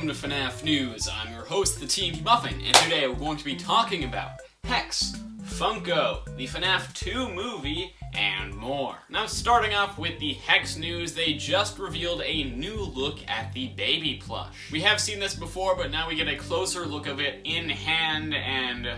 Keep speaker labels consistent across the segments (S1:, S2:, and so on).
S1: welcome to FNaF News. I'm your host, the Team Muffin, and today we're going to be talking about PAX, Funko, the FNaF 2 movie, and more. Now, starting off with the Hex news, they just revealed a new look at the baby plush. We have seen this before, but now we get a closer look of it in hand, and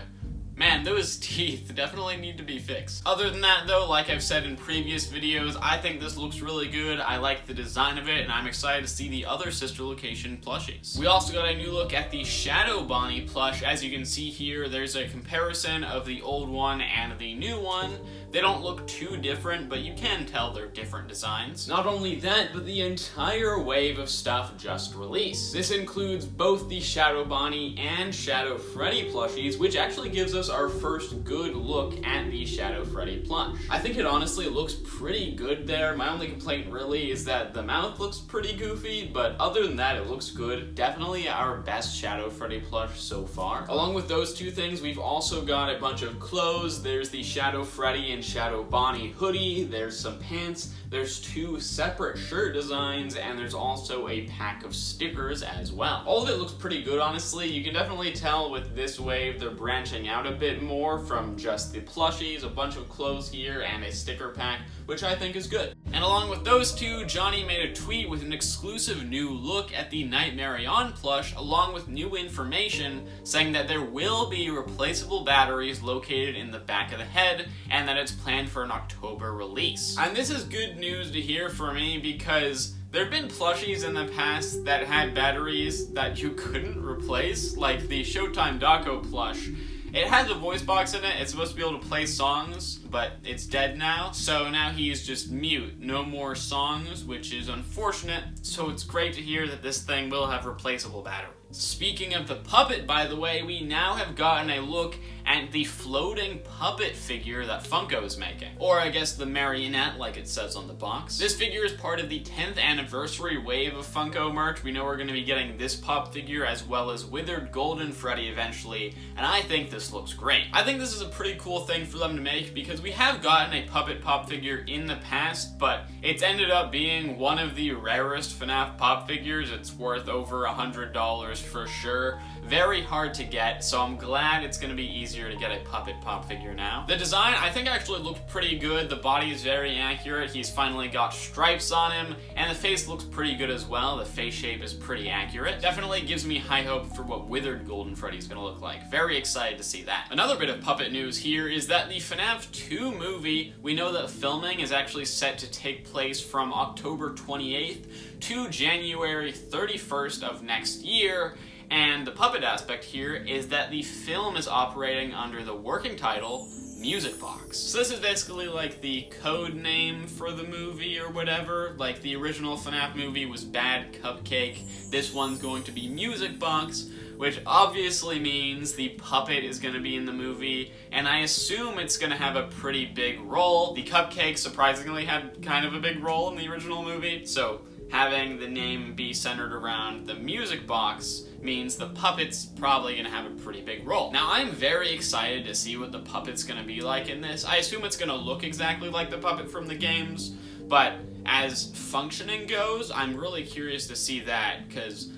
S1: man, those teeth definitely need to be fixed. Other than that though, like I've said in previous videos, I think this looks really good. I like the design of it, and I'm excited to see the other sister location plushies. We also got a new look at the Shadow Bonnie plush. As you can see here, there's a comparison of the old one and the new one. They don't look too different, but you can tell they're different designs. Not only that, but the entire wave of stuff just released. This includes both the Shadow Bonnie and Shadow Freddy plushies, which actually gives us our first good look at the Shadow Freddy plush. I think it honestly looks pretty good there. My only complaint really is that the mouth looks pretty goofy, but other than that, it looks good. Definitely our best Shadow Freddy plush so far. Along with those two things, we've also got a bunch of clothes. There's the Shadow Freddy and Shadow Bonnie hoodie, there's some pants, there's two separate shirt designs, and there's also a pack of stickers as well. All of it looks pretty good, honestly. You can definitely tell with this wave they're branching out a bit more from just the plushies, a bunch of clothes here, and a sticker pack, which I think is good. And along with those two, Johnny made a tweet with an exclusive new look at the Nightmare On plush, along with new information saying that there will be replaceable batteries located in the back of the head, and that it's planned for an October release. And this is good news to hear for me because there have been plushies in the past that had batteries that you couldn't replace, like the Showtime Daco plush. It has a voice box in it, it's supposed to be able to play songs, but it's dead now. So now he's just mute, no more songs, which is unfortunate. So it's great to hear that this thing will have replaceable batteries. Speaking of the puppet, by the way, we now have gotten a look at the floating puppet figure that Funko is making. Or I guess the marionette, like it says on the box. This figure is part of the 10th anniversary wave of Funko merch. We know we're going to be getting this pop figure as well as Withered Golden Freddy eventually, and I think this looks great. I think this is a pretty cool thing for them to make because we have gotten a puppet pop figure in the past, but it's ended up being one of the rarest FNaF pop figures. It's worth over $100 for sure. Very hard to get, so I'm glad it's going to be easier to get a puppet pop figure now. The design, I think, actually looked pretty good. The body is very accurate. He's finally got stripes on him, and the face looks pretty good as well. The face shape is pretty accurate. Definitely gives me high hope for what Withered Golden Freddy is going to look like. Very excited to see that. Another bit of puppet news here is that the FNaF 2 movie, we know that filming is actually set to take place from October 28th to January 31st of next year. And the puppet aspect here is that the film is operating under the working title Music Box. So this is basically like the code name for the movie or whatever. Like the original FNaF movie was Bad Cupcake. This one's going to be Music Box, which obviously means the puppet is going to be in the movie, and I assume it's going to have a pretty big role. The cupcake surprisingly had kind of a big role in the original movie, so having the name be centered around the Music Box means the puppet's probably going to have a pretty big role. Now, I'm very excited to see what the puppet's going to be like in this. I assume it's going to look exactly like the puppet from the games, but as functioning goes, I'm really curious to see that, because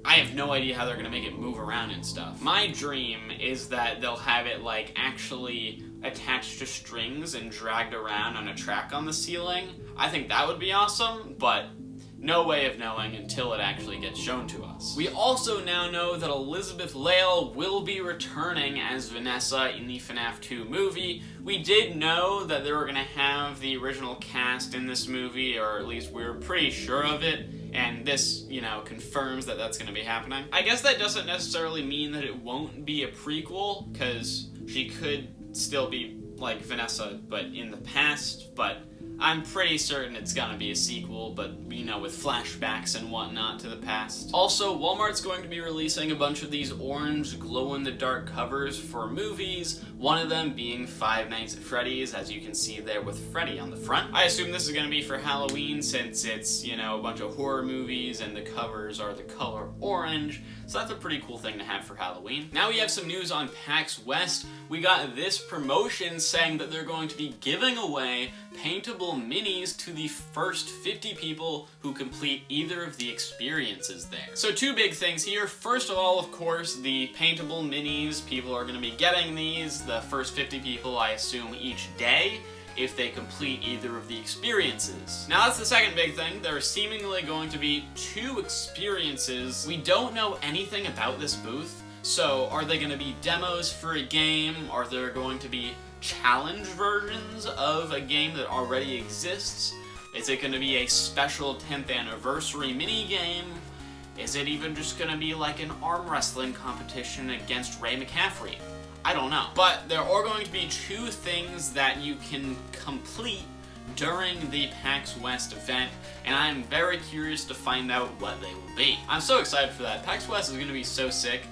S1: I have no idea how they're going to make it move around and stuff. My dream is that they'll have it, like, actually attached to strings and dragged around on a track on the ceiling. I think that would be awesome, but no way of knowing until it actually gets shown to us. We also now know that Elizabeth Lail will be returning as Vanessa in the FNaF 2 movie. We did know that they were going to have the original cast in this movie, or at least we were pretty sure of it, and this, you know, confirms that that's going to be happening. I guess that doesn't necessarily mean that it won't be a prequel, because she could still be like Vanessa, but in the past, but I'm pretty certain it's gonna be a sequel, but, you know, with flashbacks and whatnot to the past. Also, Walmart's going to be releasing a bunch of these orange glow-in-the-dark covers for movies, one of them being Five Nights at Freddy's, as you can see there with Freddy on the front. I assume this is gonna be for Halloween, since it's, you know, a bunch of horror movies and the covers are the color orange, so that's a pretty cool thing to have for Halloween. Now we have some news on PAX West. We got this promotion saying that they're going to be giving away paintable minis to the first 50 people who complete either of the experiences there. So two big things here. First of all, of course, the paintable minis. People are going to be getting these, the first 50 people, I assume, each day, if they complete either of the experiences. Now that's the second big thing. There are seemingly going to be 2 experiences. We don't know anything about this booth, so are they going to be demos for a game? Are there going to be challenge versions of a game that already exists? Is it going to be a special 10th anniversary mini game? Is it even just going to be like an arm wrestling competition against Ray McCaffrey? I don't know. But there are going to be 2 things that you can complete during the PAX West event, and I'm very curious to find out what they will be. I'm so excited for that. PAX West is going to be so sick.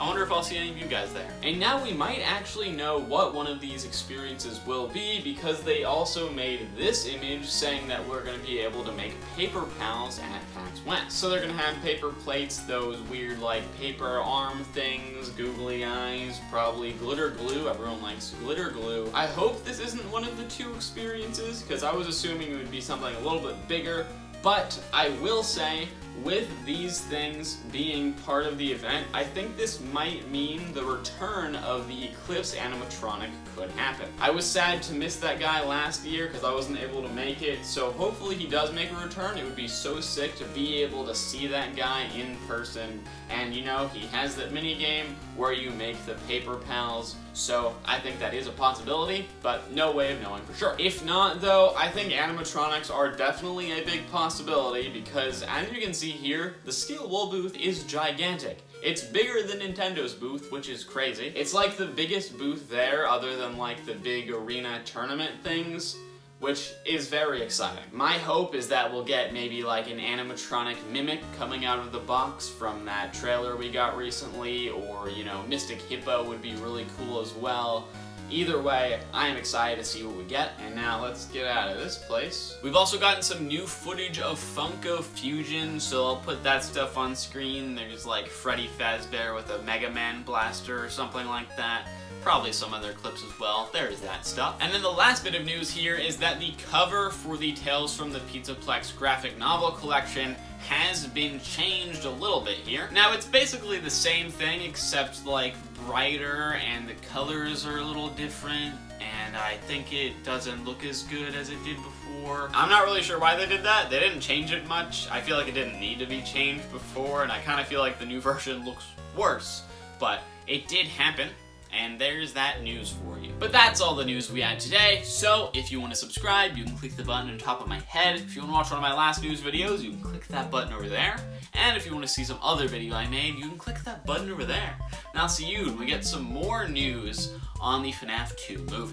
S1: I wonder if I'll see any of you guys there. And now we might actually know what one of these experiences will be, because they also made this image saying that we're going to be able to make paper pals at PAX West. So they're going to have paper plates, those weird like paper arm things, googly eyes, probably glitter glue. Everyone likes glitter glue. I hope this isn't one of the 2 experiences, because I was assuming it would be something a little bit bigger. But I will say, with these things being part of the event, I think this might mean the return of the Eclipse animatronic could happen. I was sad to miss that guy last year because I wasn't able to make it, so hopefully he does make a return. It would be so sick to be able to see that guy in person, and you know, he has that mini game where you make the paper pals, so I think that is a possibility, but no way of knowing for sure. If not though, I think animatronics are definitely a big possibility, because as you can see here, the Steel Wool booth is gigantic. It's bigger than Nintendo's booth, which is crazy. It's like the biggest booth there, other than like the big arena tournament things, which is very exciting. My hope is that we'll get maybe like an animatronic Mimic coming out of the box from that trailer we got recently, or, you know, Mystic Hippo would be really cool as well. Either way, I am excited to see what we get, and now let's get out of this place. We've also gotten some new footage of Funko Fusion, so I'll put that stuff on screen. There's like Freddy Fazbear with a Mega Man blaster or something like that. Probably some other clips as well. There's that stuff. And then the last bit of news here is that the cover for the Tales from the Pizzaplex graphic novel collection has been changed a little bit here. Now, it's basically the same thing, except like brighter, and the colors are a little different, and I think it doesn't look as good as it did before. I'm not really sure why they did that. They didn't change it much. I feel like it didn't need to be changed before, and I kind of feel like the new version looks worse, but it did happen. And there's that news for you. But that's all the news we had today, so if you want to subscribe, you can click the button on top of my head. If you want to watch one of my last news videos, you can click that button over there. And if you want to see some other video I made, you can click that button over there. And I'll see you when we get some more news on the FNaF 2 movie.